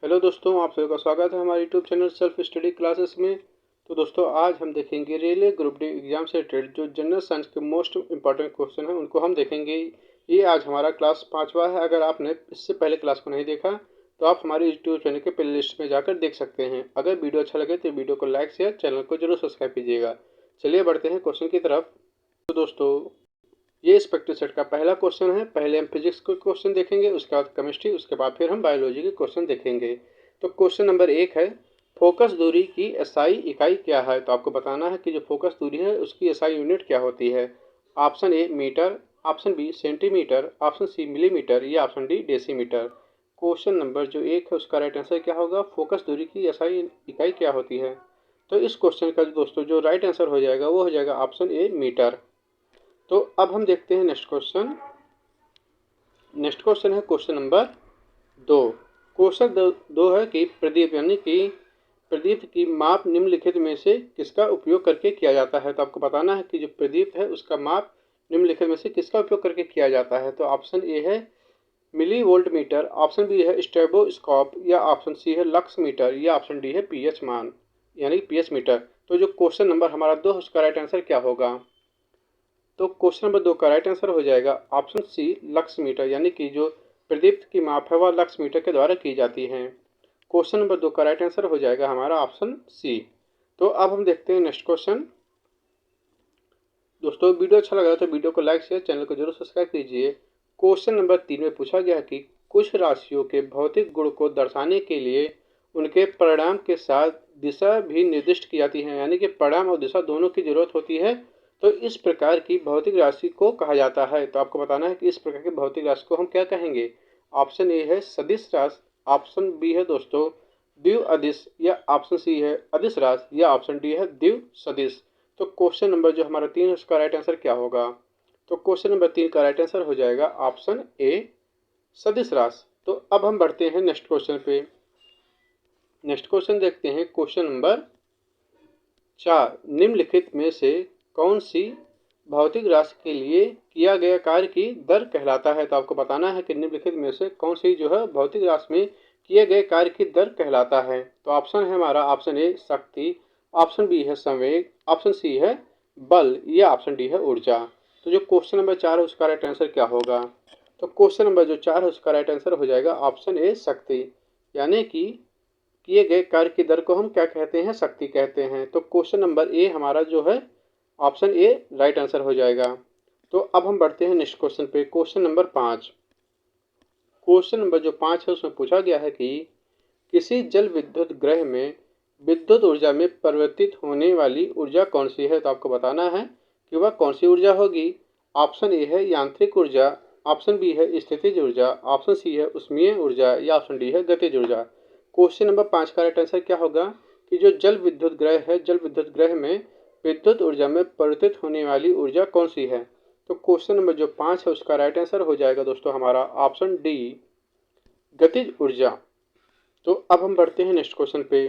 Hello दोस्तों, आप सभी का स्वागत है हमारे YouTube channel self study classes में। तो दोस्तों, आज हम देखेंगे रेलवे ग्रुप डी एग्जाम से रिलेटेड जो जनरल साइंस के मोस्ट इंपॉर्टेंट क्वेश्चन हैं उनको हम देखेंगे। ये आज हमारा क्लास 5वां है। अगर आपने इससे पहले क्लास को नहीं देखा तो आप हमारे यूट्यूब चैनल के प्ले लिस्ट में जाकर देख सकते हैं। अगर वीडियो अच्छा लगे तो वीडियो को लाइक शेयर, चैनल को जरूर सब्सक्राइब कीजिएगा। चलिए बढ़ते हैं क्वेश्चन की तरफ। तो दोस्तों, ये स्पेक्ट्रल सेट का पहला क्वेश्चन है। पहले हम फिजिक्स के क्वेश्चन देखेंगे, उसके बाद केमिस्ट्री, उसके बाद फिर हम बायोलॉजी के क्वेश्चन देखेंगे। तो क्वेश्चन नंबर 1 है, फोकस दूरी की एसआई इकाई क्या है। तो आपको बताना है कि जो फोकस दूरी है उसकी एसआई यूनिट क्या होती है। Option A metre, option B centimetre, option C millimetre या option D decimetre. Question number जो 1 है उसका राइट आंसर क्या होगा, फोकस दूरी की एसआई इकाई क्या होती है। तो इस क्वेश्चन का दोस्तों जो राइट आंसर हो जाएगा वो हो जाएगा ऑप्शन ए मीटर। तो अब हम देखते हैं नेक्स्ट क्वेश्चन। नेक्स्ट क्वेश्चन है क्वेश्चन नंबर 2। क्वेश्चन दो है कि प्रदीप यानी कि प्रदीप की माप निम्नलिखित में से किसका उपयोग करके किया जाता है। तो आपको बताना है कि जो प्रदीप है उसका माप निम्नलिखित में से किसका उपयोग करके किया जाता है। तो ऑप्शन ए है millivolt meter, option B है स्टेबोस्कोप या ऑप्शन सी है लक्स मीटर या ऑप्शन डी है पीएच मान यानी पीएच मीटर। तो जो क्वेश्चन नंबर हमारा 2 उसका राइट आंसर क्या होगा। तो क्वेश्चन नंबर 2 का राइट आंसर हो जाएगा ऑप्शन सी लक्स मीटर, यानी कि जो प्रदीप्त की माप है वह लक्स मीटर के द्वारा की जाती है। क्वेश्चन नंबर 2 का राइट आंसर हो जाएगा हमारा ऑप्शन सी। तो अब हम देखते हैं नेक्स्ट क्वेश्चन। दोस्तों, वीडियो अच्छा लगा तो वीडियो को लाइक शेयर, चैनल को जरूर सब्सक्राइब कीजिए। क्वेश्चन नंबर 3 में पूछा गया है कि कुछ राशियों के भौतिक गुण को दर्शाने के लिए उनके परिणाम के साथ दिशा भी निर्दिष्ट की जाती है, यानी कि परिणाम और दिशा दोनों की जरूरत होती है। तो इस प्रकार की भौतिक राशि को कहा जाता है। तो आपको बताना है कि इस प्रकार की भौतिक राशि को हम क्या कहेंगे। ऑप्शन ए है सदिश राशि, ऑप्शन बी है दोस्तों द्विअदिश या ऑप्शन सी है अदिश राशि या ऑप्शन डी है द्विसदिश। तो क्वेश्चन नंबर जो हमारा 3 है उसका राइट आंसर क्या होगा। तो क्वेश्चन नंबर 3 का राइट आंसर हो जाएगा ऑप्शन ए सदिश राशि। तो अब हम बढ़ते हैं नेक्स्ट क्वेश्चन पे। नेक्स्ट क्वेश्चन देखते हैं क्वेश्चन नंबर 4। निम्नलिखित में से कौन सी भौतिक राशि के लिए किया गया कार्य की दर कहलाता है। तो आपको बताना है कि निम्नलिखित में से कौन सी जो है भौतिक राशि में किए गए कार्य की दर कहलाता है। तो ऑप्शन है हमारा ऑप्शन ए शक्ति, ऑप्शन बी है संवेग, ऑप्शन सी है बल या ऑप्शन डी है ऊर्जा। तो जो क्वेश्चन नंबर 4 है उसका राइट आंसर क्या होगा। तो क्वेश्चन नंबर जो 4 है उसका राइट आंसर हो जाएगा ऑप्शन ए शक्ति, यानी कि किए गए कार्य की दर को हम क्या कहते हैं, शक्ति कहते हैं। तो क्वेश्चन नंबर ए हमारा जो है ऑप्शन ए राइट आंसर हो जाएगा। तो अब हम बढ़ते हैं नेक्स्ट क्वेश्चन पे। Question number 5। क्वेश्चन नंबर जो 5 है उसमें पूछा गया है कि किसी जल विद्युत ग्रह में विद्युत ऊर्जा में परिवर्तित होने वाली ऊर्जा कौन सी है। तो आपको बताना है कि वह कौन सी ऊर्जा होगी। ऑप्शन ए है यांत्रिक ऊर्जा, ऑप्शन बी है स्थितिज ऊर्जा, ऑप्शन सी है उष्मीय ऊर्जा या ऑप्शन डी है गतिज ऊर्जा। क्वेश्चन नंबर 5 का राइट आंसर क्या होगा कि जो जल विद्युत ग्रह है, जल विद्युत ग्रह में विद्युत ऊर्जा में परिवर्तित होने वाली ऊर्जा कौन सी है। तो क्वेश्चन नंबर जो 5 है उसका राइट आंसर हो जाएगा दोस्तों हमारा ऑप्शन डी गतिज ऊर्जा। तो अब हम बढ़ते हैं नेक्स्ट क्वेश्चन पे।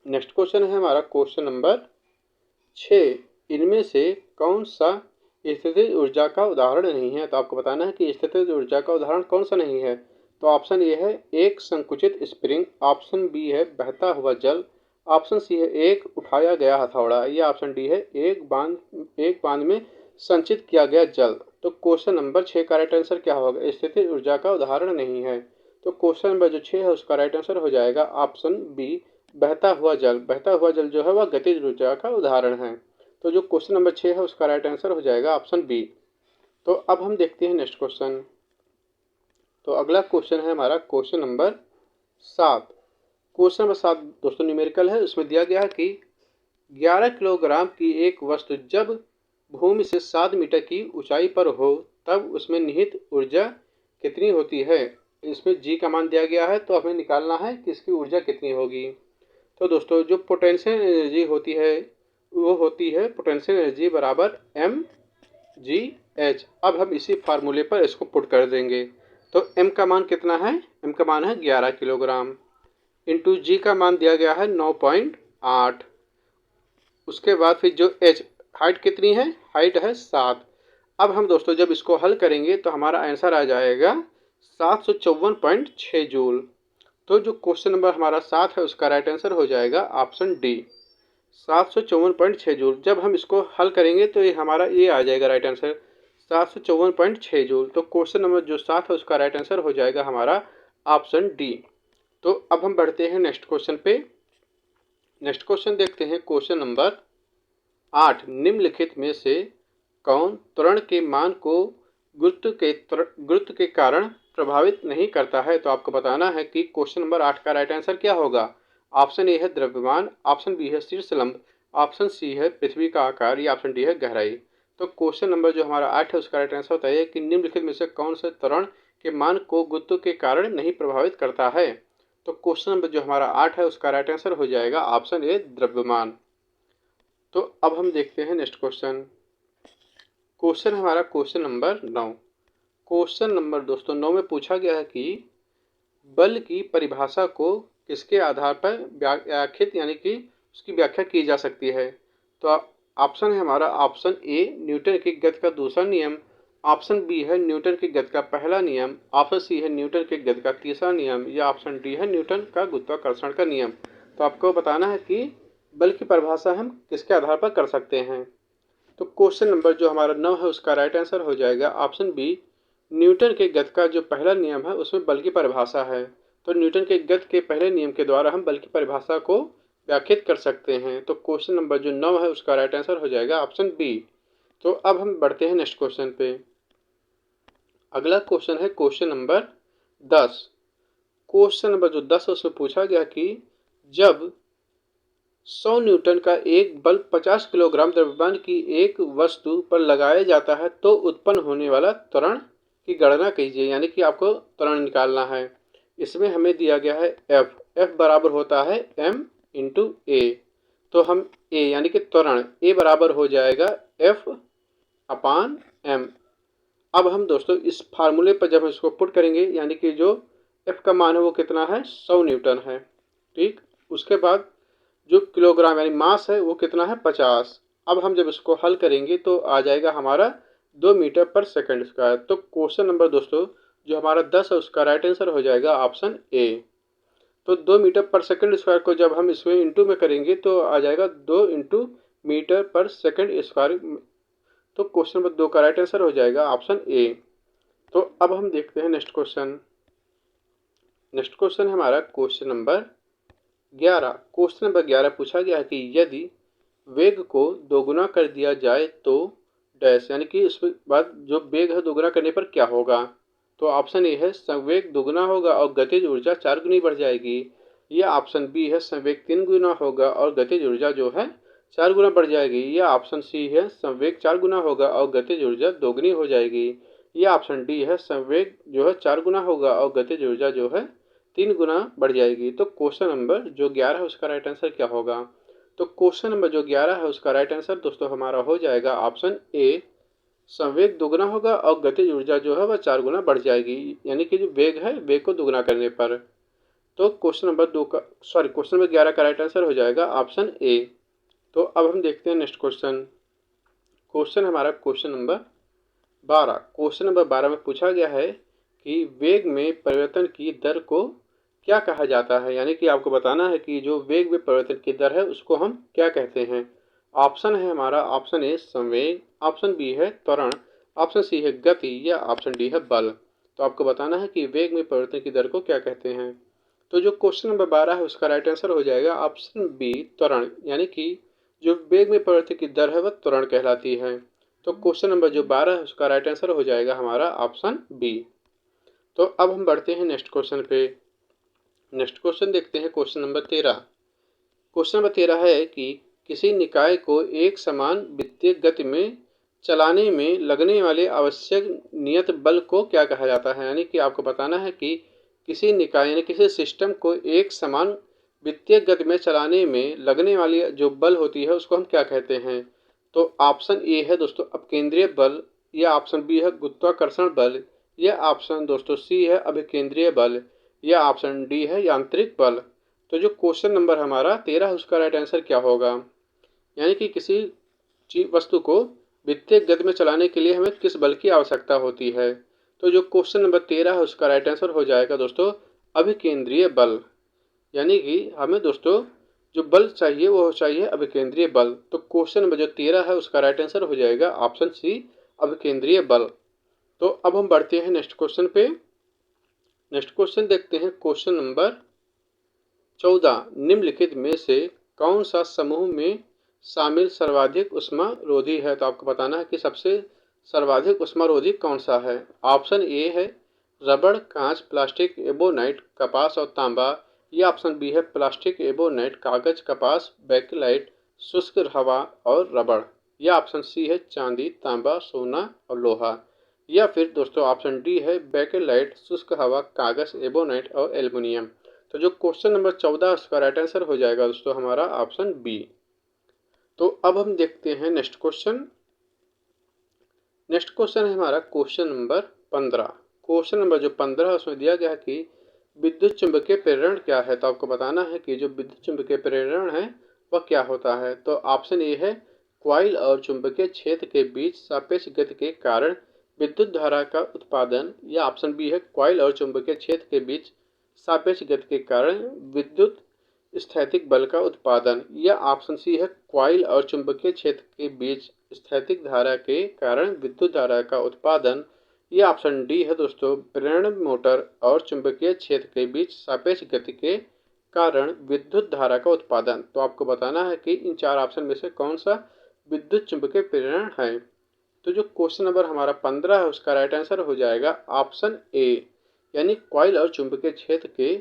नेक्स्ट क्वेश्चन है हमारा क्वेश्चन नंबर 6। इनमें से कौन सा स्थितिज ऊर्जा का उदाहरण नहीं है। तो आपको बताना है कि स्थितिज ऊर्जा का उदाहरण कौन सा नहीं है। तो ऑप्शन ए है एक संकुचित स्प्रिंग, ऑप्शन बी है बहता हुआ जल, ऑप्शन सी है एक उठाया गया हथौड़ा या ऑप्शन डी है एक बांध में संचित किया गया जल। तो क्वेश्चन नंबर 6 का राइट आंसर क्या होगा, स्थितिज ऊर्जा का उदाहरण नहीं है। तो क्वेश्चन नंबर जो 6 है उसका राइट आंसर हो जाएगा ऑप्शन बी बहता हुआ जल। बहता हुआ जल जो है वह गतिज ऊर्जा का उदाहरण है। तो जो क्वेश्चन नंबर 6 है उसका राइट आंसर हो जाएगा ऑप्शन बी। तो अब हम देखते हैं नेक्स्ट क्वेश्चन। तो अगला क्वेश्चन है हमारा क्वेश्चन नंबर 7। क्वेश्चन नंबर 7 दोस्तों न्यूमेरिकल है। उसमें दिया गया है कि 11 किलोग्राम की एक वस्तु जब भूमि से 7 मीटर की ऊंचाई पर हो तब उसमें निहित ऊर्जा कितनी होती है। इसमें जी का मान दिया गया है, तो हमें निकालना है कि इसकी ऊर्जा कितनी होगी। तो दोस्तों जो पोटेंशियल एनर्जी होती है वो होती है पोटेंशियल एनर्जी बराबर एम जी एच। अब हम इसी फार्मूले पर इसको पुट कर देंगे। तो एम का मान कितना है, एम का मान है 11 किलोग्राम इंटू जी का मान दिया गया है 9.8। उसके बाद फिर जो एच हाइट कितनी है, हाइट है 7। अब हम दोस्तों जब इसको हल करेंगे तो हमारा आंसर आ जाएगा 754.6 जूल। तो जो क्वेश्चन नंबर हमारा 7 है उसका राइट आंसर हो जाएगा ऑप्शन डी, 754.6 जूल। जब हम इसको हल करेंगे तो ये हमारा ये आ जाएगा राइट आंसर 754.6 जूल। तो क्वेश्चन नंबर जो 7 है उसका राइट आंसर हो जाएगा हमारा ऑप्शन डी। तो अब हम बढ़ते हैं नेक्स्ट क्वेश्चन पे। नेक्स्ट क्वेश्चन देखते हैं क्वेश्चन नंबर 8। निम्नलिखित में से कौन त्वरण के मान को गुरुत्व के कारण प्रभावित नहीं करता है? तो आपको बताना है कि क्वेश्चन नंबर 8 का राइट आंसर क्या होगा। ऑप्शन ए है द्रव्यमान, ऑप्शन बी है शीर्षलंब, ऑप्शन सी है पृथ्वी का आकार या ऑप्शन डी है गहराई। तो क्वेश्चन नंबर जो हमारा 8 है उसका राइट आंसर होता है कि निम्नलिखित में से कौन से त्वरण के मान को गुरुत्व के कारण नहीं प्रभावित करता है। तो क्वेश्चन नंबर जो हमारा 8 है उसका राइट आंसर हो जाएगा ऑप्शन ए द्रव्यमान। तो अब हम देखते हैं नेक्स्ट क्वेश्चन। क्वेश्चन हमारा क्वेश्चन नंबर 9। क्वेश्चन नंबर दोस्तों 9 में पूछा गया है कि बल की परिभाषा को किसके आधार पर व्याख्यात यानी कि उसकी व्याख्या की जा सकती है। तो ऑप्शन है हमारा ऑप्शन ए न्यूटन की गति का दूसरा नियम, ऑप्शन बी है न्यूटन की गति का पहला नियम, ऑप्शन सी है न्यूटन की गति का तीसरा नियम या ऑप्शन डी है न्यूटन का गुरुत्वाकर्षण का नियम। तो आपको बताना है कि बल की परिभाषा हम किसके आधार पर कर सकते हैं। तो क्वेश्चन नंबर जो हमारा 9 है उसका राइट आंसर हो जाएगा ऑप्शन बी न्यूटन के गति का जो पहला नियम है उसमें बल की परिभाषा है। तो न्यूटन के गति के पहले नियम के द्वारा हम बल की परिभाषा को व्याख्यात कर सकते हैं। तो क्वेश्चन नंबर जो 9 है उसका राइट आंसर हो जाएगा ऑप्शन बी। तो अब हम बढ़ते हैं नेक्स्ट क्वेश्चन पे। अगला क्वेश्चन है क्वेश्चन नंबर 10। क्वेश्चन नंबर जो 10 है उसमें पूछा गया कि जब 100 न्यूटन का एक बल 50 किलोग्राम द्रव्यमान की एक वस्तु पर लगाया जाता है तो उत्पन्न होने वाला त्वरण की गणना कीजिए, यानी कि आपको त्वरण निकालना है। इसमें हमें दिया गया है F बराबर होता है m इंटू ए। तो हम ए यानी कि त्वरण ए बराबर हो जाएगा F अपान m। अब हम दोस्तों इस फार्मूले पर जब हम इसको पुट करेंगे यानी कि जो F का मान है वो कितना है 100 न्यूटन है। ठीक, उसके बाद जो किलोग्राम यानी मास है वो कितना है 50। अब हम जब इसको हल करेंगे तो आ जाएगा हमारा 2 मीटर पर सेकंड स्क्वायर। तो क्वेश्चन नंबर दोस्तों जो हमारा 10 है उसका राइट आंसर हो जाएगा ऑप्शन ए। तो 2 मीटर पर सेकंड स्क्वायर को जब हम इसमें इंटू में करेंगे तो आ जाएगा 2 इंटू मीटर पर सेकंड स्क्वायर। तो क्वेश्चन नंबर 2 का राइट आंसर हो जाएगा ऑप्शन ए। तो अब हम देखते हैं नेक्स्ट क्वेश्चन। नेक्स्ट क्वेश्चन है हमारा क्वेश्चन नंबर 11। क्वेश्चन नंबर 11 पूछा गया है कि यदि वेग को दोगुना कर दिया जाए तो डैश, यानी कि उसके बाद जो वेग है दोगुना करने पर क्या होगा। तो ऑप्शन ए है संवेग दोगुना होगा और गतिज ऊर्जा 4 गुनी बढ़ जाएगी, या ऑप्शन बी है संवेग 3 गुना होगा और गतिज ऊर्जा जो है 4 गुना बढ़ जाएगी, या ऑप्शन सी है संवेग 4 गुना होगा और गतिज ऊर्जा दोगुनी हो जाएगी, या ऑप्शन डी है संवेग जो है 4 गुना होगा और गतिज ऊर्जा जो है 3 गुना बढ़ जाएगी। तो क्वेश्चन नंबर जो 11 है उसका राइट आंसर क्या होगा। तो क्वेश्चन नंबर जो 11 है उसका राइट आंसर दोस्तों हमारा हो जाएगा ऑप्शन ए संवेग दोगुना होगा और गतिज ऊर्जा जो है वह 4 गुना बढ़ जाएगी, यानी कि जो वेग है वेग को दोगुना करने पर। तो क्वेश्चन नंबर 11 का राइट आंसर हो जाएगा ऑप्शन ए। तो अब हम देखते हैं नेक्स्ट क्वेश्चन। क्वेश्चन हमारा क्वेश्चन नंबर 12। क्वेश्चन नंबर 12 में पूछा गया है कि वेग में परिवर्तन की दर को क्या कहा जाता है, यानी कि आपको बताना है कि जो वेग में परिवर्तन की दर है उसको हम क्या कहते हैं। ऑप्शन है हमारा ऑप्शन ए संवेग, ऑप्शन बी है त्वरण, ऑप्शन सी है गति या ऑप्शन डी है बल। तो आपको बताना है कि वेग में परिवर्तन की दर को क्या कहते हैं। तो जो क्वेश्चन नंबर 12 है उसका राइट आंसर हो जाएगा ऑप्शन बी त्वरण, यानी कि जो वेग में परिवर्तन की दर है वह त्वरण कहलाती है। तो क्वेश्चन नंबर जो 12 है उसका राइट आंसर हो जाएगा हमारा ऑप्शन बी। तो अब हम बढ़ते हैं नेक्स्ट क्वेश्चन पे। नेक्स्ट क्वेश्चन देखते हैं क्वेश्चन नंबर 13। क्वेश्चन नंबर 13 है कि किसी निकाय को एक समान वृत्तीय गति में चलाने में लगने वाले आवश्यक नियत बल को क्या कहा जाता है, यानी कि आपको बताना है कि किसी निकाय यानी किसी सिस्टम को एक समान वृत्तीय गति में चलाने में लगने वाली जो बल होती है उसको हम क्या कहते हैं। तो ऑप्शन ए है दोस्तों अपकेंद्रीय बल, या ऑप्शन बी है गुरुत्वाकर्षण बल, या ऑप्शन दोस्तों सी है अभिकेंद्रीय बल, या ऑप्शन डी है यांत्रिक बल। तो जो क्वेश्चन नंबर हमारा 13 है उसका राइट आंसर क्या होगा, यानी कि किसी चीज वस्तु को वृत्तीय गति में चलाने के लिए हमें किस बल की आवश्यकता होती है। तो जो क्वेश्चन नंबर 13 है उसका राइट आंसर हो जाएगा दोस्तों अभिकेंद्रीय बल, यानी कि हमें दोस्तों जो बल चाहिए वो चाहिए अभिकेंद्रीय बल। तो क्वेश्चन नंबर जो 13 है उसका राइट आंसर हो जाएगा ऑप्शन सी, अभिकेंद्रीय बल। तो अब हम बढ़ते हैं नेक्स्ट क्वेश्चन पे। नेक्स्ट क्वेश्चन देखते हैं क्वेश्चन नंबर 14। निम्नलिखित में से कौन सा समूह में शामिल सर्वाधिक उष्मारोधी है? तो आपको बताना है कि सबसे सर्वाधिक उष्मारोधी कौन सा है। ऑप्शन ए है रबड़, कांच, प्लास्टिक, एबोनाइट, कपास और तांबा। या ऑप्शन बी है प्लास्टिक, एबोनाइट, कागज, कपास, बेकेलाइट, शुष्क हवा और रबड़। या ऑप्शन सी है चांदी, तांबा, सोना और लोहा। या फिर दोस्तों ऑप्शन डी है बेकेलाइट, शुष्क हवा, कागज, एबोनाइट और एल्युमिनियम। तो जो क्वेश्चन नंबर 14 उसका राइट आंसर हो जाएगा दोस्तों हमारा ऑप्शन बी। तो अब हम देखते हैं नेक्स्ट क्वेश्चन। नेक्स्ट क्वेश्चन है हमारा क्वेश्चन नंबर 15। क्वेश्चन नंबर जो 15 है उसमें दिया गया है कि विद्युत चुंबकीय प्रेरण क्या है। तो आपको बताना है कि जो विद्युत चुंबकीय प्रेरण है वह क्या होता है। तो ऑप्शन ए है क्वाइल और चुंबकीय क्षेत्र के बीच सापेक्ष गति के कारण विद्युत धारा का उत्पादन। या ऑप्शन बी है क्वाइल और चुंबकीय क्षेत्र के बीच सापेक्ष गति के कारण विद्युत स्थैतिक बल का उत्पादन। या ऑप्शन सी है क्वाइल और चुंबकीय क्षेत्र के बीच स्थैतिक धारा के कारण विद्युत धारा का उत्पादन। या ऑप्शन डी है दोस्तों प्रेरण मोटर और चुंबकीय क्षेत्र के बीच सापेक्ष गति के कारण विद्युत धारा का उत्पादन। तो आपको बताना है कि इन चार ऑप्शन में से कौन सा विद्युत चुंबकीय प्रेरण है। तो जो क्वेश्चन नंबर हमारा 15 है उसका राइट आंसर हो जाएगा ऑप्शन ए, यानी कॉइल और चुंबकीय क्षेत्र के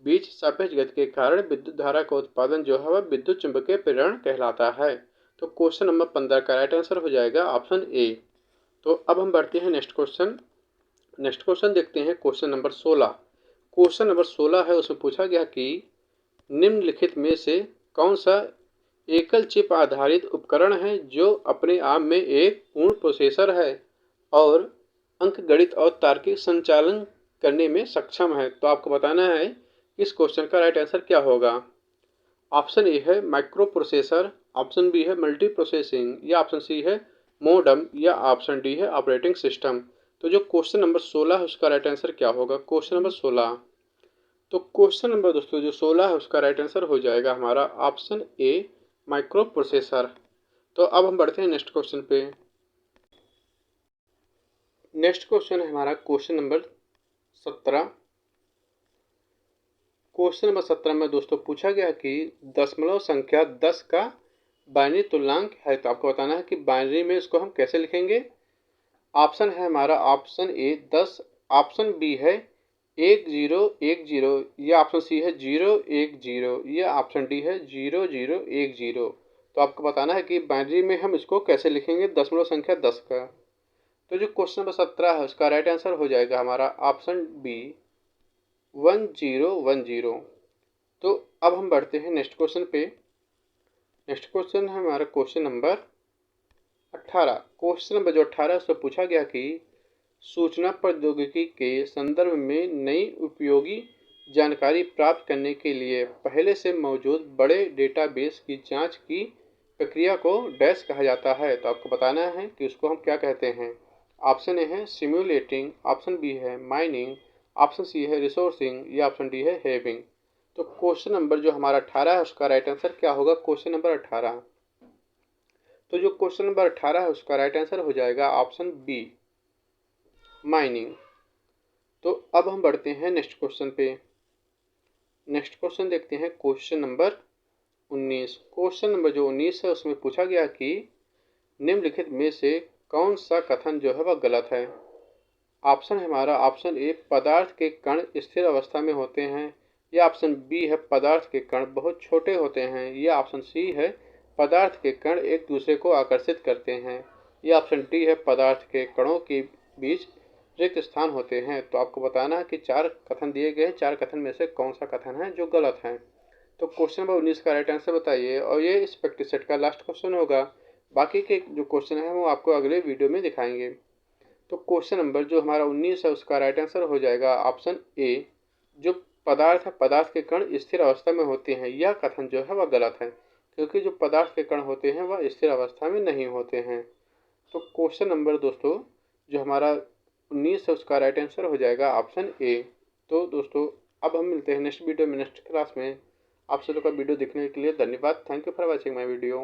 बीच सापेक्ष गति के कारण विद्युत धारा का उत्पादन जो है वह विद्युत चुंबकीय प्रेरण कहलाता है। तो क्वेश्चन नंबर 15 का राइट आंसर हो जाएगा ऑप्शन ए। तो अब हम बढ़ते हैं नेक्स्ट क्वेश्चन। नेक्स्ट क्वेश्चन देखते हैं क्वेश्चन नंबर 16। क्वेश्चन नंबर 16 है उसमें पूछा गया कि निम्नलिखित में से कौन सा एकल चिप आधारित उपकरण है जो अपने आप में एक पूर्ण प्रोसेसर है और अंकगणित और तार्किक संचालन करने में सक्षम है। तो आपको बताना है इस क्वेश्चन का राइट आंसर क्या होगा। ऑप्शन ए है माइक्रो प्रोसेसर, ऑप्शन बी है मल्टी प्रोसेसिंग, या ऑप्शन सी है मोडम, या ऑप्शन डी है ऑपरेटिंग सिस्टम। तो जो क्वेश्चन नंबर 16 है उसका राइट आंसर क्या होगा। क्वेश्चन नंबर 16, तो क्वेश्चन नंबर दोस्तों जो 16 है उसका राइट आंसर हो जाएगा हमारा ऑप्शन ए, माइक्रो प्रोसेसर। तो अब हम बढ़ते हैं नेक्स्ट क्वेश्चन पे। नेक्स्ट क्वेश्चन है हमारा क्वेश्चन नंबर 17। क्वेश्चन नंबर 17 में दोस्तों पूछा गया कि दशमलव संख्या 10 का बाइनरी तुल्यांक है। तो आपको बताना है कि बाइनरी में इसको हम कैसे लिखेंगे। ऑप्शन है हमारा ऑप्शन ए 10, ऑप्शन बी है 1010, या ऑप्शन सी है 010, या ऑप्शन डी है 0010। तो आपको बताना है कि बाइनरी में हम इसको कैसे लिखेंगे दशमलव संख्या 10 का। तो जो क्वेश्चन नंबर 17 है उसका राइट आंसर हो जाएगा हमारा ऑप्शन बी 1010। तो अब हम बढ़ते हैं नेक्स्ट क्वेश्चन पे। नेक्स्ट क्वेश्चन है हमारा क्वेश्चन नंबर 18। क्वेश्चन नंबर जो 18 है उसमें पूछा गया कि सूचना प्रौद्योगिकी के संदर्भ में नई उपयोगी जानकारी प्राप्त करने के लिए पहले से मौजूद बड़े डेटाबेस की जांच की प्रक्रिया को डैश कहा जाता है। तो आपको बताना है कि उसको हम क्या कहते हैं। ऑप्शन ए है सिम्युलेटिंग, ऑप्शन बी है माइनिंग, ऑप्शन सी है रिसोर्सिंग, या ऑप्शन डी है हेविंग। तो क्वेश्चन नंबर जो हमारा 18 है उसका राइट आंसर क्या होगा। क्वेश्चन नंबर 18, तो जो क्वेश्चन नंबर 18 है उसका राइट आंसर हो जाएगा ऑप्शन बी, माइनिंग। तो अब हम बढ़ते हैं नेक्स्ट क्वेश्चन पे। नेक्स्ट क्वेश्चन देखते हैं क्वेश्चन नंबर 19। क्वेश्चन नंबर जो 19 है उसमें पूछा गया कि निम्नलिखित में से कौन सा कथन जो है वह गलत है। ऑप्शन है हमारा ऑप्शन ए पदार्थ के कण स्थिर अवस्था में होते हैं, या ऑप्शन बी है पदार्थ के कण बहुत छोटे होते हैं, या ऑप्शन सी है पदार्थ के कण एक दूसरे को आकर्षित करते हैं, या ऑप्शन डी है पदार्थ के कणों के बीच रिक्त स्थान होते हैं। तो आपको बताना है कि चार कथन दिए गए, चार कथन में से कौन सा कथन है जो गलत है। तो क्वेश्चन नंबर 19 का राइट आंसर बताइए, और ये इस प्रैक्टिस सेट का लास्ट क्वेश्चन होगा। बाकी के जो क्वेश्चन है वो आपको अगले वीडियो में दिखाएंगे। तो क्वेश्चन नंबर जो हमारा 19 है उसका राइट आंसर हो जाएगा ऑप्शन ए, जो पदार्थ है पदार्थ के कण स्थिर अवस्था में होते हैं, यह कथन जो है वह गलत है, क्योंकि जो पदार्थ के कण होते हैं वह स्थिर अवस्था में नहीं होते हैं। तो क्वेश्चन नंबर दोस्तों जो हमारा 19 है उसका राइट आंसर हो जाएगा ऑप्शन ए। तो दोस्तों अब हम मिलते हैं नेक्स्ट वीडियो में, नेक्स्ट क्लास में। आप सभी का वीडियो देखने के लिए धन्यवाद। Thank you for watching my video.